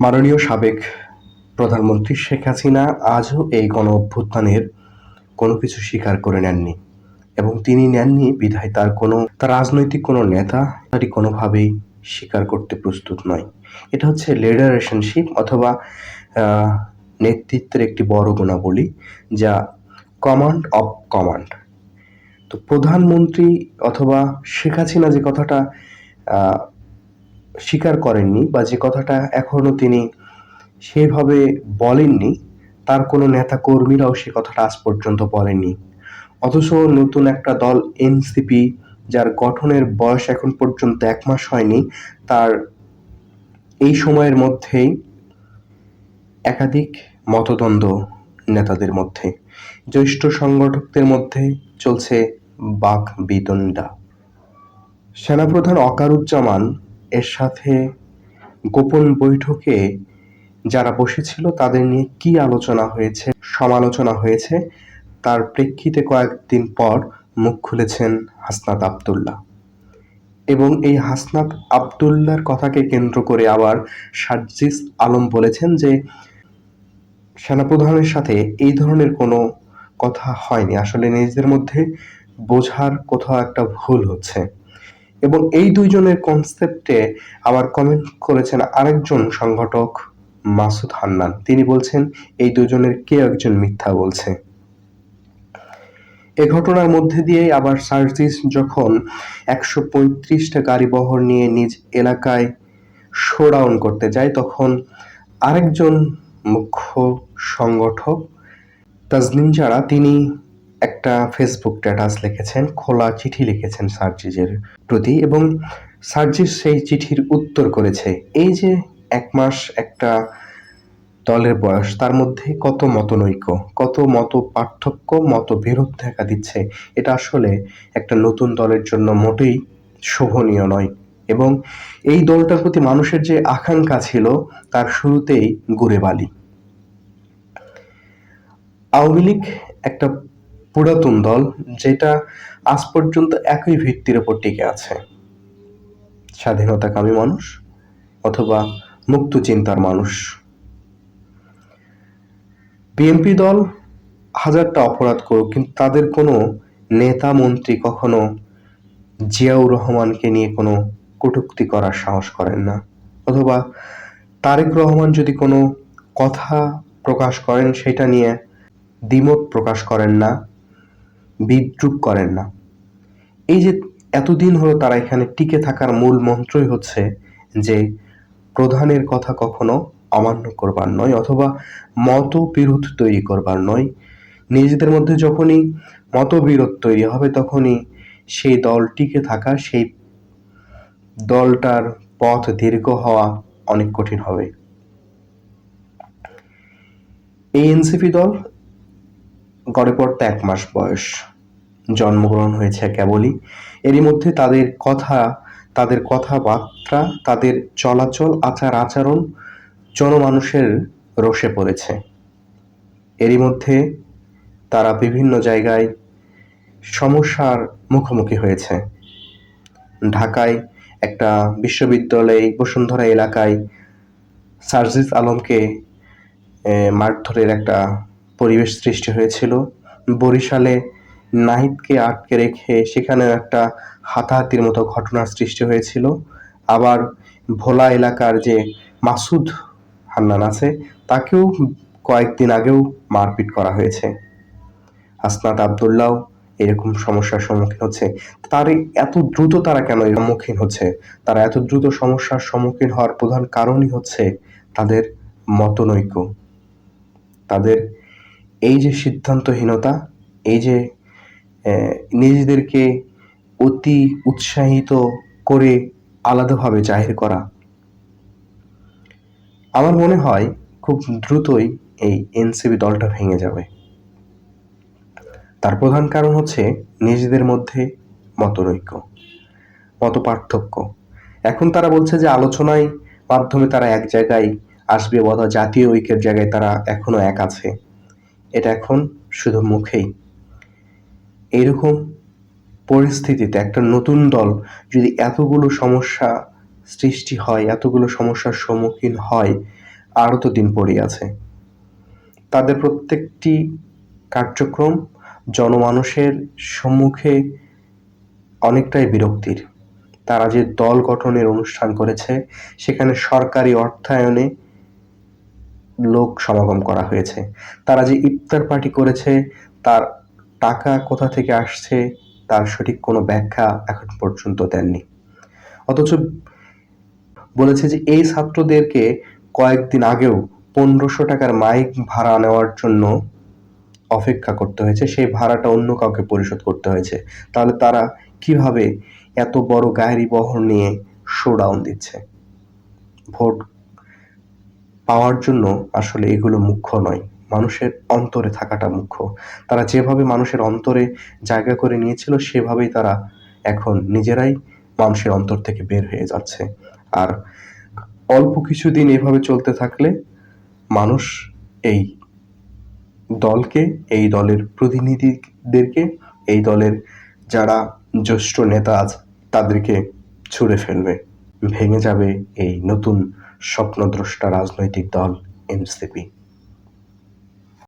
মাননীয় সাবেক প্রধানমন্ত্রী শেখ হাসিনা আজও এই গণঅভ্যুত্থানের কোনো কিছু স্বীকার করে নেননি এবং তিনি নেননি বিধায় তার রাজনৈতিক কোনো নেতা তারই কোনোভাবেই স্বীকার করতে প্রস্তুত নয়। এটা হচ্ছে লিডারশিপ অথবা নেতৃত্বের একটি বড় গুণাবলী, যা কমান্ড অফ কমান্ড। তো প্রধানমন্ত্রী অথবা শেখ হাসিনা যে কথাটা স্বীকার করেননি বা যে কথাটা এখনো তিনি সেভাবে বলেননি, তার কোনো নেতা কর্মীরাও সে কথাটা আজ পর্যন্ত বলেননি। অথচ নতুন একটা দল এনসিপি, যার গঠনের বয়স এখন পর্যন্ত 1 মাস হয়নি, তার এই সময়ের মধ্যেই একাধিক মতদ্বন্দ্ব নেতাদের মধ্যে, জ্যেষ্ঠ সংগঠকদের মধ্যে চলছে বাক বিতণ্ডা। সেনাপ্রধান ওয়াকারুজ্জামান এর সাথে গোপন বৈঠকে যারা বসেছিল তাদের নিয়ে কি আলোচনা হয়েছে, সমালোচনা হয়েছে, তার প্রেক্ষিতে কয়েকদিন পর মুখ খুলেছেন হাসনাত আব্দুল্লাহ। এবং এই হাসনাত আব্দুল্লাহর কথাকে কেন্দ্র করে আবার সার্জিস আলম বলেছেন যে সেনাপ্রধানের সাথে এই ধরনের কোনো কথা হয়নি, আসলে নিজেদের মধ্যে বোঝার কোথাও একটা ভুল হচ্ছে। এবং এই দুইজনের কনসেপ্টে আবার কমেন্ট করেছেন আরেকজন সংগঠক মাসুদ হান্নান। তিনি বলছেন এই দুজনের কেউ একজন মিথ্যা বলছে। এ ঘটনার মধ্যে দিয়েই আবার সার্জিস যখন 135টা গাড়িবহর নিয়ে নিজ এলাকায় শোডাউন করতে যায়, তখন আরেকজন মুখ্য সংগঠক তাজনিম জারা তিনি একটা ফেসবুক স্ট্যাটাস লিখেছেন, খোলা চিঠি লিখেছেন সার্জিসের প্রতি, এবং সার্জিস সেই চিঠির উত্তর করেছে। এই যে 1 মাস একটা দলের বয়স, তার মধ্যে কত মতনৈক্য, কত মত পার্থক্য, মতবিরোধ দেখা দিচ্ছে, এটা আসলে একটা নতুন দলের জন্য মোটেই শোভনীয় নয়। এবং এই দলটার প্রতি মানুষের যে আকাঙ্ক্ষা ছিল তার শুরুতেই গুড়ে বালি। আওয়ামী লীগ একটা পুরাতন দল, যেটা আজ পর্যন্ত একই ভিত্তির উপর টিকে আছে, স্বাধীনতাকামী মানুষ অথবা মুক্ত চিন্তার মানুষ। বিএনপি দল হাজারটা অপরাধ করুক, কিন্তু তাদের কোনো নেতা মন্ত্রী কখনো জিয়াউর রহমানকে নিয়ে কোনো কটূক্তি করার সাহস করেন না, অথবা তারেক রহমান যদি কোনো কথা প্রকাশ করেন সেটা নিয়ে দ্বিমত প্রকাশ করেন না, বিদ্রূপ করেন না। এই যে এতদিন হলো তারা এখানে টিকে থাকার মূল মন্ত্রই হচ্ছে যে প্রধানের কথা কখনো অমান্য করবার নয়, অথবা মতবিরোধ তৈরি করবার নয়। নিজেদের মধ্যে যখনই মতবিরোধ তৈরি হবে তখনই সেই দল টিকে থাকা, সেই দলটার পথ দীর্ঘ হওয়া অনেক কঠিন হবে। এই এনসিপি দল গড়ে পড়তে 1 মাস বয়স, জন্মগ্রহণ হয়েছে কেবলই। এরই মধ্যে তাদের কথা, তাদের কথাবার্তা, তাদের চলাচল, আচার আচরণ জনমানুষের রোষে পড়েছে। এরই মধ্যে তারা বিভিন্ন জায়গায় সমস্যার মুখোমুখি হয়েছে। ঢাকায় একটা বিশ্ববিদ্যালয়ে বসুন্ধরা এলাকায় সার্জিস আলমকে মারধরের একটা পরিবেশ সৃষ্টি হয়েছিল। বরিশালে নাহিদকে আটকে রেখে সেখানেও একটা হাতাহাতির মতো ঘটনার সৃষ্টি হয়েছিল। আবার ভোলা এলাকার যে মাসুদ হান্নান আছে, তাকেও কয়েকদিন আগেও মারপিট করা হয়েছে। হাসনাত আব্দুল্লাহ এরকম সমস্যার সম্মুখীন হচ্ছে। এত দ্রুত তারা কেন এর সম্মুখীন হচ্ছে? তারা এত দ্রুত সমস্যার সম্মুখীন হওয়ার প্রধান কারণই হচ্ছে তাদের মতনৈক্য, তাদের এই যে সিদ্ধান্তহীনতা, এই যে নিজেদেরকে অতি উৎসাহিত করে আলাদাভাবে জাহির করা। আমার মনে হয় খুব দ্রুতই এই এনসিপি দলটা ভেঙে যাবে। তার প্রধান কারণ হচ্ছে নিজেদের মধ্যে মতনৈক্য, মতপার্থক্য। এখন তারা বলছে যে আলোচনায় মাধ্যমে তারা এক জায়গায় আসবে, অথবা জাতীয় ঐক্যের জায়গায় তারা এখনো এক আছে। এটা এখন শুধু মুখেই। এইরকম পরিস্থিতিতে একটা নতুন দল যদি এতগুলো সমস্যা সৃষ্টি হয়, এতগুলো সমস্যার সম্মুখীন হয়, আরও তো দিন পড়েই আছে। তাদের প্রত্যেকটি কার্যক্রম জনমানুষের সম্মুখে অনেকটাই বিরক্তির। তারা যে দল গঠনের অনুষ্ঠান করেছে, সেখানে সরকারি অর্থায়নে লোক সমাগম করা হয়েছে। তারা যে ইফতার পার্টি করেছে, তার টাকা কোথা থেকে আসছে তার সঠিক কোনো ব্যাখ্যা এখন পর্যন্ত দেননি। অথচ বলেছে যে এই ছাত্রদেরকে কয়েকদিন আগেও ১৫০০ টাকার মাইক ভাড়া নেওয়ার জন্য অপেক্ষা করতে হয়েছে, সেই ভাড়াটা অন্য কাউকে পরিশোধ করতে হয়েছে। তাহলে তারা কিভাবে এত বড় গাড়ি বহর নিয়ে শোডাউন দিচ্ছে? ভোট পাওয়ার জন্য আসলে এগুলো মুখ্য নয়, মানুষের অন্তরে থাকাটা মুখ্য। তারা যেভাবে মানুষের অন্তরে জায়গা করে নিয়েছিল, সেভাবেই তারা এখন নিজেরাই মানুষের অন্তর থেকে বের হয়ে যাচ্ছে। আর অল্প কিছুদিন এভাবে চলতে থাকলে মানুষ এই দলকে, এই দলের প্রতিনিধিদেরকে, এই দলের যারা জ্যেষ্ঠ নেতা আছে তাদেরকে ছুঁড়ে ফেলবে। ভেঙে যাবে এই নতুন স্বপ্নদ্রষ্টা রাজনৈতিক দল এনসিপি।